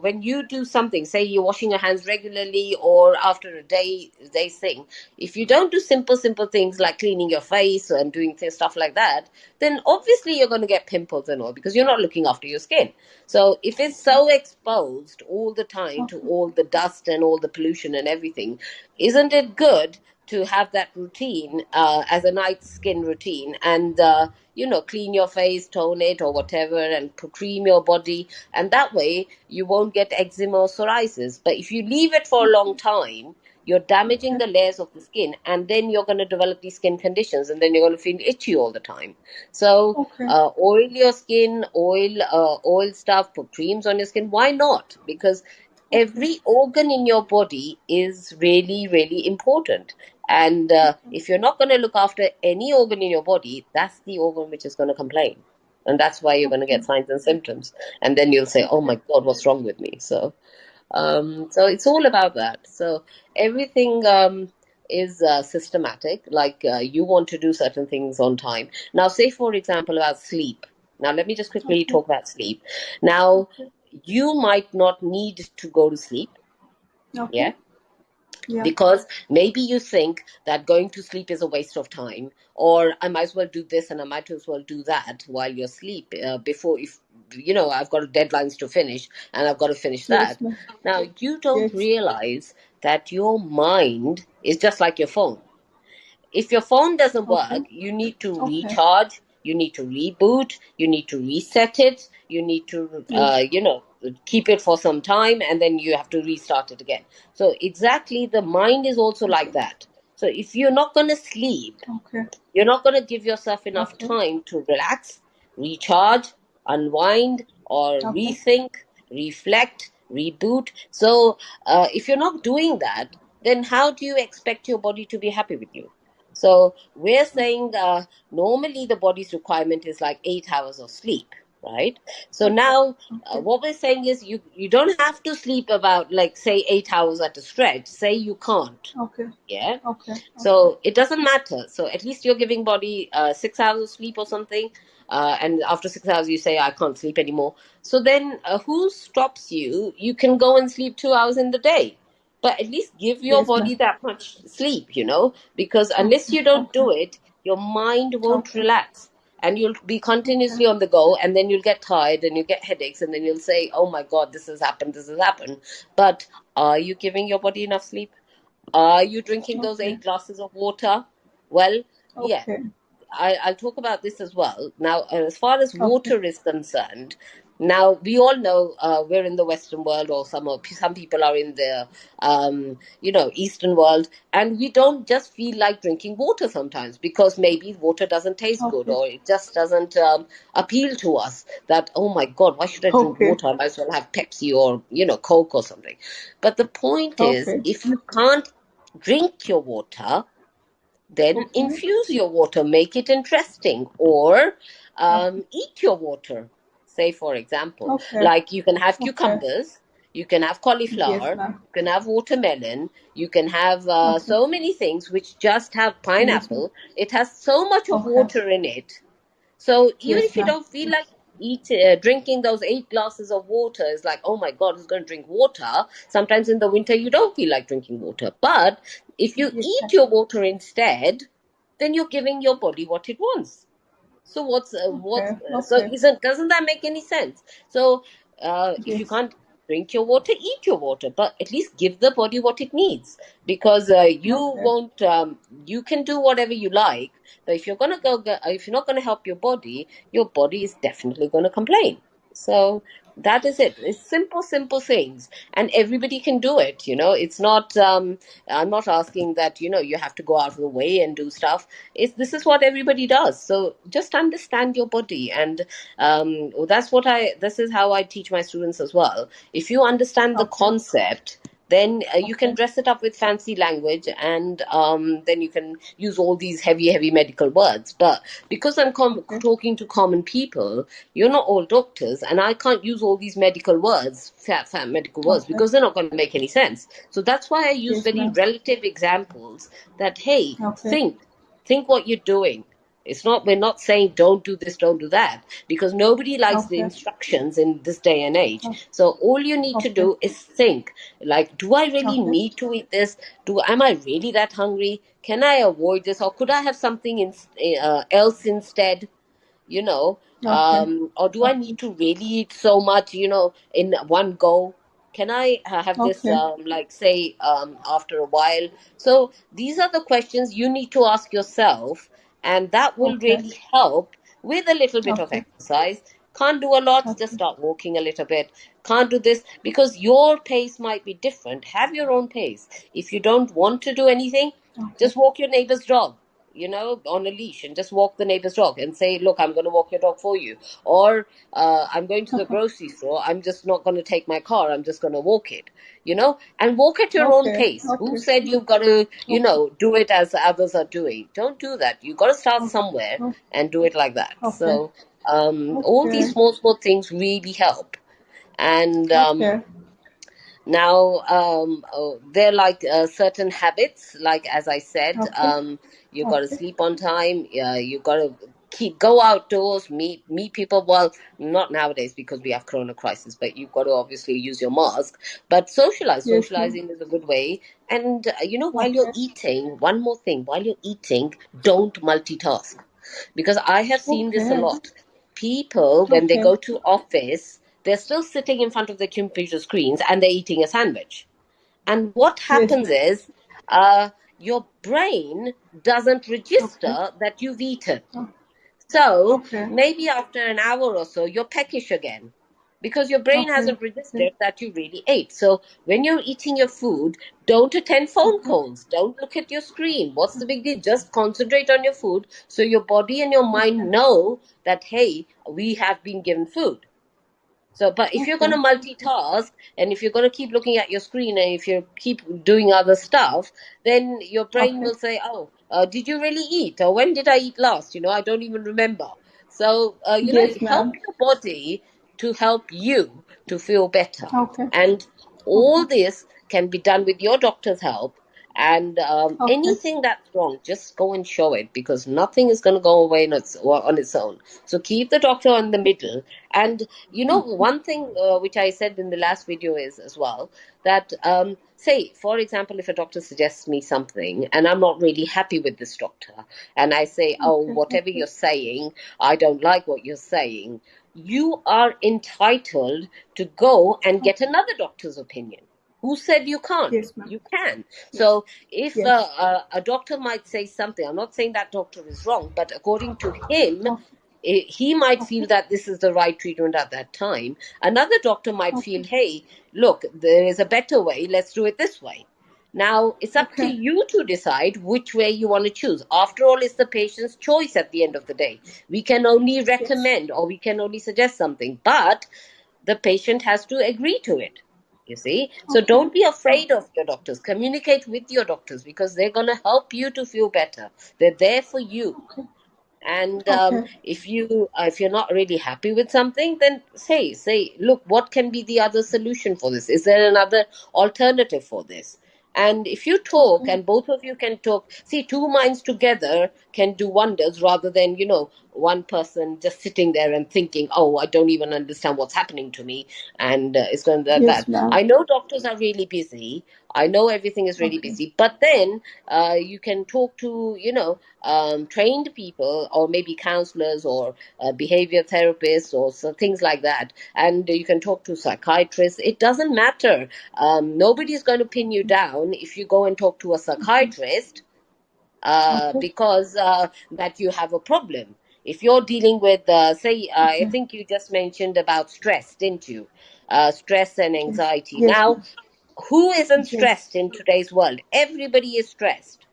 when you do something, say you're washing your hands regularly or after a day thing, if you don't do simple things like cleaning your face and doing stuff like that, then obviously you're going to get pimples and all because you're not looking after your skin. So if it's so exposed all the time to Okay. all the dust and all the pollution and everything, isn't it good to have that routine as a night skin routine and clean your face, tone it or whatever, and cream your body, and that way you won't get eczema or psoriasis. But if you leave it for a long time, you're damaging Okay. the layers of the skin, and then you're going to develop these skin conditions, and then you're going to feel itchy all the time. So Okay. oil your skin, oil stuff, put creams on your skin. Why not? Because Okay. every organ in your body is really important. And if you're not going to look after any organ in your body, that's the organ which is going to complain. And that's why you're going to Okay. get signs and symptoms. And then you'll say, oh Okay. my God, what's wrong with me? So it's all about that. So everything is systematic. Like you want to do certain things on time. Now, say, for example, about sleep. Now, let me just quickly Okay. talk about sleep. Now, Okay. you might not need to go to sleep. Okay. Yeah, Yeah. because maybe you think that going to sleep is a waste of time, or I might as well do this and I might as well do that while you're asleep, before, if I've got deadlines to finish and I've got to finish Yes, that. ma'am. Now you don't Yes. realize that your mind is just like your phone. If your phone doesn't Okay. work, you need to Okay. recharge, you need to reboot, you need to reset it, you need to, Yes. keep it for some time, and then you have to restart it again. So, exactly, the mind is also like that. So, if you're not going to sleep, Okay. you're not going to give yourself enough Okay. time to relax, recharge, unwind, or Okay. rethink, reflect, reboot. So, if you're not doing that, then how do you expect your body to be happy with you? So, we're saying normally the body's requirement is like 8 hours of sleep, right? So, Okay. now Okay. what we're saying is you don't have to sleep about, like, say, 8 hours at a stretch. Say you can't. Okay. Yeah, Okay. Okay. so it doesn't matter. So at least you're giving body 6 hours of sleep or something. And after 6 hours, you say, I can't sleep anymore. So then who stops you? You can go and sleep 2 hours in the day. But at least give your Yes, ma'am. body that much sleep, because unless Okay. you don't Okay. do it, your mind won't Okay. relax. And you'll be Okay. continuously on the go, and then you'll get tired and you get headaches, and then you'll say, oh my God, this has happened. But are you giving your body enough sleep? Are you drinking those Okay. 8 glasses of water? Well, yeah, Okay. I'll talk about this as well. Now, as far as Okay. water is concerned, now we all know we're in the Western world, or some people are in the Eastern world, and we don't just feel like drinking water sometimes because maybe water doesn't taste good, Okay. or it just doesn't appeal to us. That, oh my God, why should I drink Okay. water? I might as well have Pepsi or Coke or something. But the point is, Okay. if you can't drink your water, then Okay. infuse your water, make it interesting, or Okay. eat your water. Say, for example, Okay. like you can have Okay. cucumbers, you can have Yes, cauliflower, ma'am. you can have watermelon, you can have Okay. so many things which just have Yes, ma'am. pineapple. It has so much of Okay. water in it, so even Yes, if you ma'am. don't feel like drinking those 8 glasses of water, is like, oh my God, who's going to drink water? Sometimes in the winter you don't feel like drinking water. But if you eat your Exactly. water instead, then you're giving your body what it wants. So what's Okay. so Okay. doesn't that make any sense? So if you Yes. can't drink your water, eat your water, but at least give the body what it needs, because you Okay. won't you can do whatever you like, but if you're gonna if you're not gonna help your body is definitely gonna complain. So that is it. It's simple, simple things, and everybody can do it. It's not. I'm not asking that you have to go out of the way and do stuff. This is what everybody does. So just understand your body, and this is how I teach my students as well. If you understand the Okay. concept, then you can Okay. dress it up with fancy language, and then you can use all these heavy medical words. But because I'm Okay. talking to common people, you're not all doctors, and I can't use all these medical words, fat medical words, Okay. because they're not going to make any sense. So that's why I use Yes, very ma'am. relative examples. That, hey, Okay. think what you're doing. We're not saying don't do this, don't do that, because nobody likes the Okay. instructions in this day and age. Oh, So all you need to okay. do is think, like, do I really Okay. need to eat this? Am I really that hungry? Can I avoid this, or could I have something else instead? Okay. Or do I Okay. need to really eat so much, in one go? Can I have this, Okay. like, say, after a while? So these are the questions you need to ask yourself, and that will Okay. really help with a little bit of Okay. exercise. Can't do a lot, just Okay. start walking a little bit. Can't do this because your pace might be different. Have your own pace. If you don't want to do anything, Okay. just walk your neighbor's dog, on a leash, and just walk the neighbor's dog and say, look, I'm going to walk your dog for you. Or I'm going to the grocery store. I'm just not going to take my car. I'm just going to walk it, and walk at your own Okay. pace. Who Okay. said you've got to, Okay. do it as others are doing? Don't do that. You've got to start Okay. somewhere Okay. and do it like that. Okay. So all these Okay. small things really help. And Okay. now, they're like certain habits, like as I said, Okay. you got to Okay. sleep on time. You got to go outdoors, meet people. Well, not nowadays because we have Corona crisis, but you've got to obviously use your mask. But socialize. Yes, ma'am. Socializing is a good way. And while you're Okay. eating, one more thing: while you're eating, don't multitask, because I have seen this a Okay. lot. People, when they Okay. go to office, they're still sitting in front of their computer screens and they're eating a sandwich. And what Yes, happens ma'am. is, your brain doesn't Okay. register that you've eaten. Oh, So okay. maybe after an hour or so, you're peckish again because your brain Okay. hasn't Okay. registered that you really ate. So when you're eating your food, don't attend phone Okay. calls. Don't look at your screen. What's the big deal? Just concentrate on your food so your body and your Okay. mind know that, hey, we have been given food. So, but if you're going Okay. to multitask, and if you're going to keep looking at your screen, and if you keep doing other stuff, then your brain Okay. will say, "Oh, did you really eat? Or when did I eat last? I don't even remember." So, Yes, help ma'am. your body to help you to feel better. Okay. And Okay. all this can be done with your doctor's help. And Okay. anything that's wrong, just go and show it, because nothing is going to go away on its own. So keep the doctor in the middle. And Okay. one thing which I said in the last video is as well, that say, for example, if a doctor suggests me something and I'm not really happy with this doctor, and I say, oh, Okay. whatever Okay. you're saying, I don't like what you're saying, you are entitled to go and get Okay. another doctor's opinion. Who said you can't? Yes, ma'am. You can. Yes. So if Yes. a doctor might say something, I'm not saying that doctor is wrong, but according to him, Okay. he might Okay. feel that this is the right treatment at that time. Another doctor might Okay. feel, hey, look, there is a better way. Let's do it this way. Now, it's up to Okay. you to decide which way you want to choose. After all, it's the patient's choice at the end of the day. We can only Yes. recommend, or we can only suggest something, but the patient has to agree to it. You see? So Okay. don't be Okay. afraid of your doctors. Communicate with your doctors, because they're going to help you to feel better. They're there for you. Okay. And Okay. if you're not really happy with something, then say, look, what can be the other solution for this? Is there another alternative for this? And if you talk, Okay. and both of you can talk, see, two minds together can do wonders, rather than one person just sitting there and thinking, oh, I don't even understand what's happening to me, and it's going to Yes, that. ma'am. I know doctors are really busy. I know everything is really Okay. busy, but then you can talk to, trained people, or maybe counselors, or behavior therapists, or so, things like that. And you can talk to psychiatrists. It doesn't matter. Nobody's going to pin you down if you go and talk to a psychiatrist Okay. because that you have a problem. If you're dealing with, say, I Okay. think you just mentioned about stress, didn't you? Stress and Yes. anxiety. Yes, Now, ma'am. who isn't Yes. stressed in today's world? Everybody is stressed,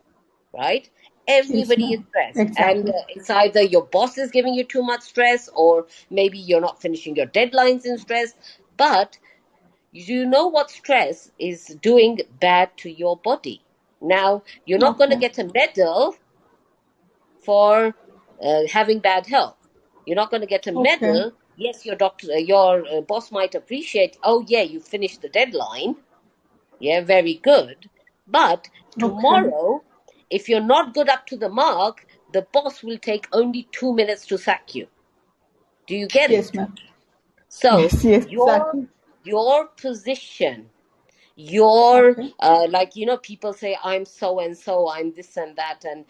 right? Yes, Everybody is ma'am. stressed. And Exactly. it's either your boss is giving you too much stress, or maybe you're not finishing your deadlines in stress. But you know what stress is doing bad to your body. Now, you're not going to Okay. get a medal for having bad health. You're not going to get a Okay. medal. Yes, your boss might appreciate, oh, yeah, you finished the deadline. Yeah, very good. But Okay. tomorrow, if you're not good up to the mark, the boss will take only 2 minutes to sack you. Do you get Yes, it? ma'am. So Yes. Yes. your Exactly. your position, your Okay. like, people say, I'm so and so, I'm this and that, and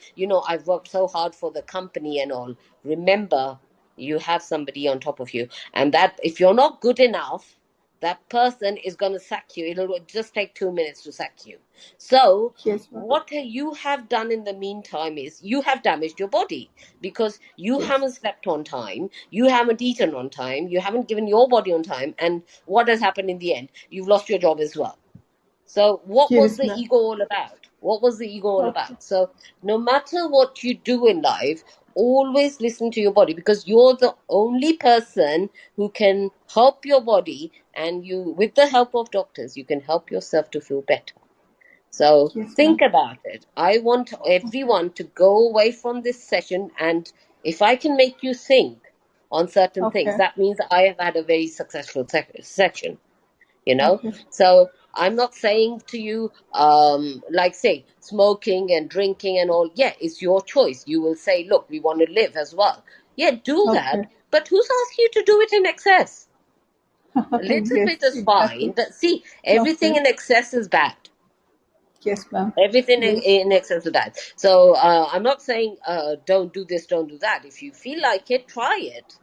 I've worked so hard for the company and all. Remember, you have somebody on top of you, and that if you're not good enough, that person is going to sack you. It'll just take 2 minutes to sack you. So Yes, ma'am. what you have done in the meantime is you have damaged your body, because you Yes. haven't slept on time, you haven't eaten on time, you haven't given your body on time, and what has happened in the end? You've lost your job as well. So, what was Yes, the ma'am. ego all about? What was the ego all Okay. about? So, no matter what you do in life, always listen to your body, because you're the only person who can help your body, and with the help of doctors, you can help yourself to feel better. So, Yes, think ma'am. about it. I want Okay. everyone to go away from this session, and if I can make you think on certain things, Okay. that means I have had a very successful session. Okay. So I'm not saying to you, like, say, smoking and drinking and all. Yeah, it's your choice. You will say, look, we want to live as well. Yeah, do that. Okay. But who's asked you to do it in excess? A little Yes. bit is Exactly. fine. But see, everything Okay. in excess is bad. Yes, ma'am. Everything Yes. in excess is bad. So I'm not saying don't do this, don't do that. If you feel like it, try it.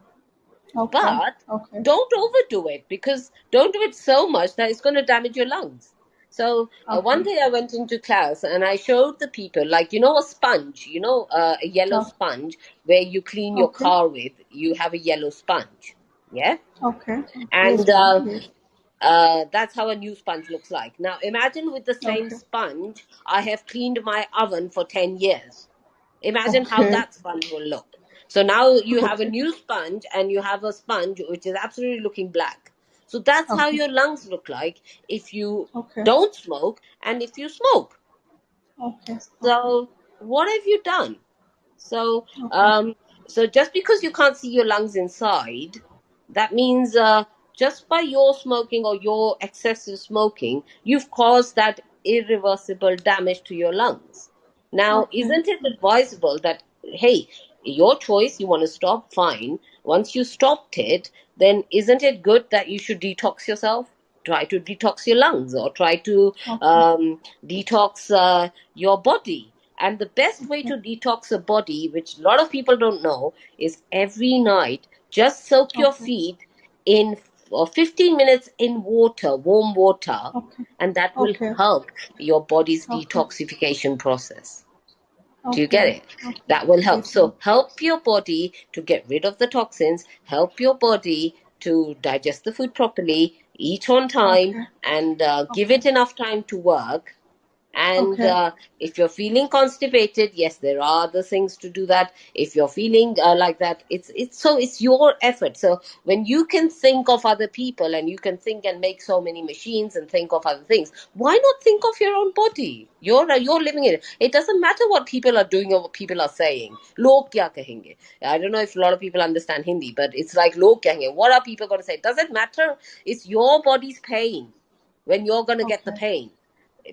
Okay. But Okay. don't overdo it, because don't do it so much that it's going to damage your lungs. So one Okay. day I went into class and I showed the people, like, a sponge, a yellow Oh, sponge where you clean your okay. car with. You have a yellow sponge. Yeah. Okay. And Yes, ma'am. Yes. that's how a new sponge looks like. Now imagine with the same Okay. sponge, I have cleaned my oven for 10 years. Imagine how Okay. that sponge will look. So now you have a Okay. new sponge, and you have a sponge which is absolutely looking black. So that's how Okay. your lungs look like if you Okay. don't smoke and if you smoke. Okay. Okay. So what have you done? So, Okay. just because you can't see your lungs inside, that means just by your smoking or your excessive smoking, you've caused that irreversible damage to your lungs. Now, Okay. isn't it advisable that, hey, your choice, you want to stop, fine. Once you stopped it, then isn't it good that you should detox yourself? Try to detox your lungs, or try to Okay. detox your body. And the best way Okay. to detox a body, which a lot of people don't know, is every night just soak your Okay. feet in 15 minutes in water, warm water, Okay. and that will Okay. help your body's Okay. detoxification process. Do you get Okay. it? Okay. That will help. Yes, ma'am. So help your body to get rid of the toxins, help your body to digest the food properly, eat on time, Okay. and give Okay. it enough time to work. And Okay. if you're feeling constipated, yes, there are other things to do that. If you're feeling like that, it's your effort. So when you can think of other people, and you can think and make so many machines and think of other things, why not think of your own body? You're living it. It doesn't matter what people are doing or what people are saying. Log kya kahenge? I don't know if a lot of people understand Hindi, but it's like log kya kahenge. What are people going to say? Doesn't matter. It's your body's pain when you're going to get the Okay. pain.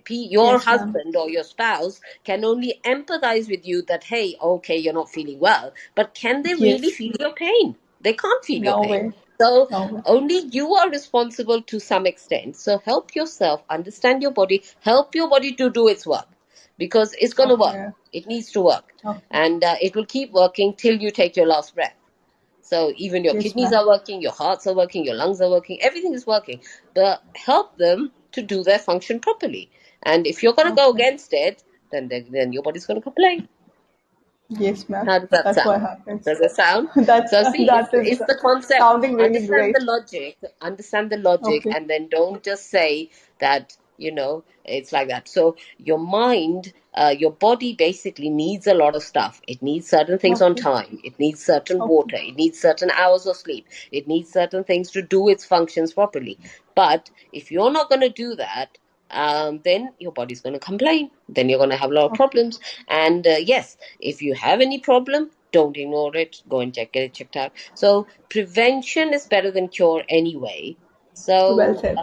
Your Yes, ma'am. husband or your spouse can only empathize with you that, hey, okay, you're not feeling well, but can they really Yes. feel your pain? They can't feel your No pain. way. So Oh, only you are responsible to some extent. So help yourself, understand your body, help your body to do its work, because it's going to work. okay. It needs to work. Okay. And it will keep working till you take your last breath. So even your Yes, kidneys ma'am. are working, your hearts are working, your lungs are working, everything is working. But help them to do their function properly. And if you're going to go Okay. against it, then your body's going to complain. Yes, ma'am. How does that That's what sound? happens. Does it sound? That's So see, that is it's the concept. sounding really Understand the great. logic. Understand the logic, Okay. and then don't just say that. It's like that. So your mind, your body basically needs a lot of stuff. It needs certain things on Okay. time. It needs certain Okay. water. It needs certain hours of sleep. It needs certain things to do its functions properly. But if you're not going to do that, then your body's going to complain. Then you're going to have a lot of Okay. problems. And yes, if you have any problem, don't ignore it. Go and get it checked out. So prevention is better than cure anyway. Well So said.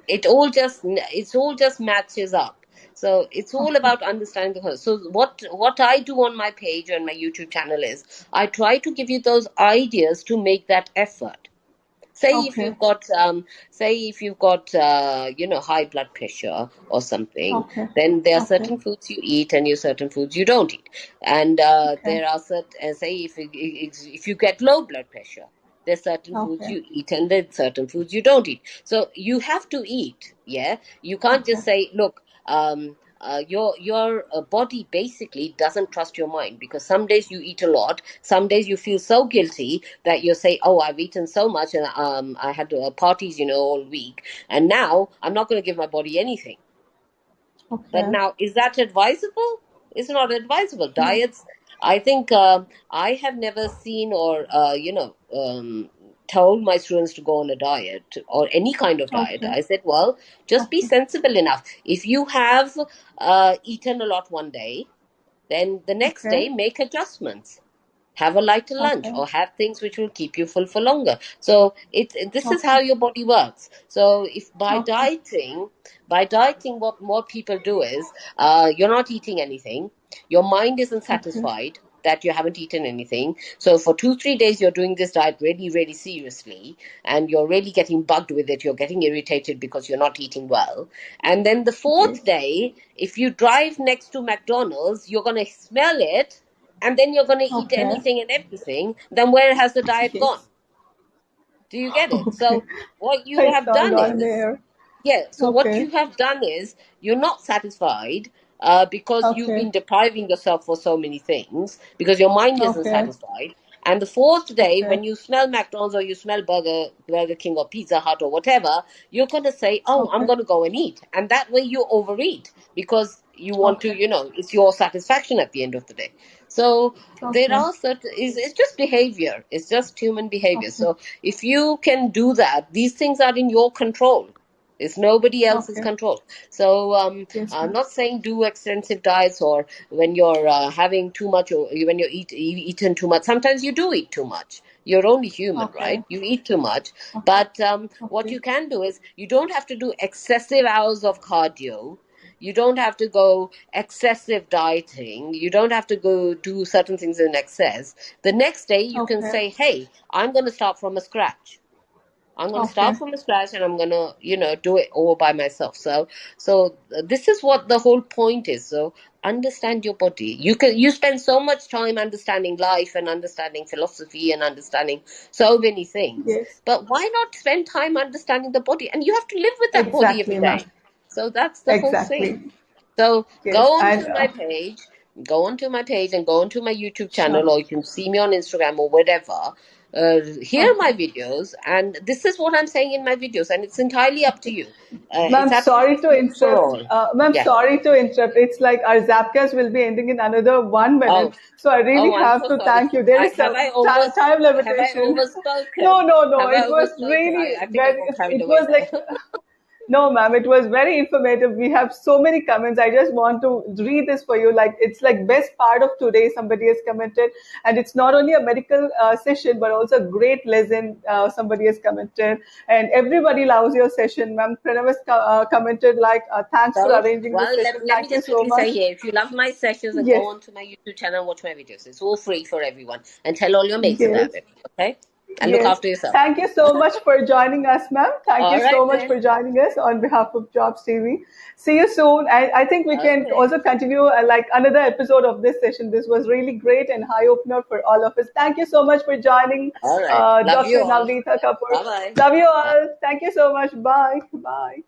it's all just matches up. So it's all Okay. about understanding the concept. So what I do on my page and my YouTube channel is I try to give you those ideas to make that effort. Say if Okay. you've got high blood pressure or something, Okay. then there are Okay. certain foods you eat and you certain foods you don't eat. And Okay. there are certain, say if you get low blood pressure, there's certain foods Okay. you eat and there's certain foods you don't eat. So you have to eat. Yeah, you can't Okay. just say, look, your body basically doesn't trust your mind, because some days you eat a lot, some days you feel so guilty that you say, oh, I've eaten so much, and I had parties, all week, and now I'm not going to give my body anything. But Okay. now, is that advisable? It's not advisable. No. Diets, I think, I have never seen or, told my students to go on a diet or any kind of diet. Okay. I said, well, just be Okay. sensible enough. If you have eaten a lot one day, then the next Okay. day make adjustments, have a lighter lunch, Okay. or have things which will keep you full for longer. So this is how Okay. your body works. So if by Okay. dieting, what more people do is, you're not eating anything, your mind isn't Okay. satisfied that you haven't eaten anything. So for 2 3 days you're doing this diet really really seriously, and you're really getting bugged with it, you're getting irritated because you're not eating well. And then the fourth Yes. day, if you drive next to McDonald's, you're going to smell it, and then you're going to eat Okay. anything and everything, then where has the diet gone? Yes. Do you get it? Okay. So what you It's have all done gone is, there. yeah, so what Okay. you have done is you're not satisfied, because you've Okay. been depriving yourself for so many things, because your mind isn't Okay. satisfied. And the fourth day, Okay. when you smell McDonald's or you smell Burger King or Pizza Hut or whatever, you're going to say, oh, I'm Okay. going to go and eat. And that way you overeat, because you want to, Okay. it's your satisfaction at the end of the day. So there Okay. are certain, it's just behavior. It's just human behavior. Okay. So if you can do that, these things are in your control. It's nobody else's Okay. control. So Yes, I'm ma'am. not saying do extensive diets, or when you're having too much, or when eaten too much. Sometimes you do eat too much. You're only human, Okay. right? You eat too much. Okay. But what Okay. you can do is, you don't have to do excessive hours of cardio. You don't have to go excessive dieting. You don't have to go do certain things in excess. The next day, you can Okay. say, hey, I'm going to start from a scratch. I'm going to start Okay. from scratch, and I'm going to, do it all by myself. So this is what the whole point is. So understand your body. You spend so much time understanding life and understanding philosophy and understanding so many things. Yes. But why not spend time understanding the body? And you have to live with that body every Exactly, ma'am. day. So that's the whole thing. Exactly. So Yes. go And onto my page, and go onto my YouTube sure. channel, or you can see me on Instagram or whatever. Hear my Okay. videos, and this is what I'm saying in my videos, and it's entirely up to Okay. you. It's Ma'am, sorry absolutely to free for interrupt. all. Ma'am, Yeah. sorry to interrupt. It's like our Zapcast will be ending in another 1 minute. Oh, So I really oh, I'm have so to sorry. thank you. There I is have a I over time have I limitation. No, overspoken? no, no. Have I It was overspoken? really I think I very, got carried it away was like, there. no, ma'am, it was very informative. We have so many comments. I just want to read this for you. Like, it's like best part of today. Somebody has commented, and it's not only a medical session, but also a great lesson. Somebody has commented, and everybody loves your session, ma'am. Pranav has commented like, thanks for So, arranging the well, let, session. let me Thank you just so quickly say much. here, if you love my sessions, then go Yes, on to my YouTube channel and watch my videos. It's all free for everyone. And tell all your mates about yes. it. Okay? And look Yes. after yourself. Thank you so much for joining us, ma'am. Thank you All so right much then. for joining us on behalf of Jobs TV. See you soon. And I think we can Okay. also continue like another episode of this session. This was really great and eye opener for all of us. Thank you so much for joining, All right. Love you Dr. all. Navneeta Kapoor. Bye-bye. Love you Bye. all. Thank you so much. Bye. Bye.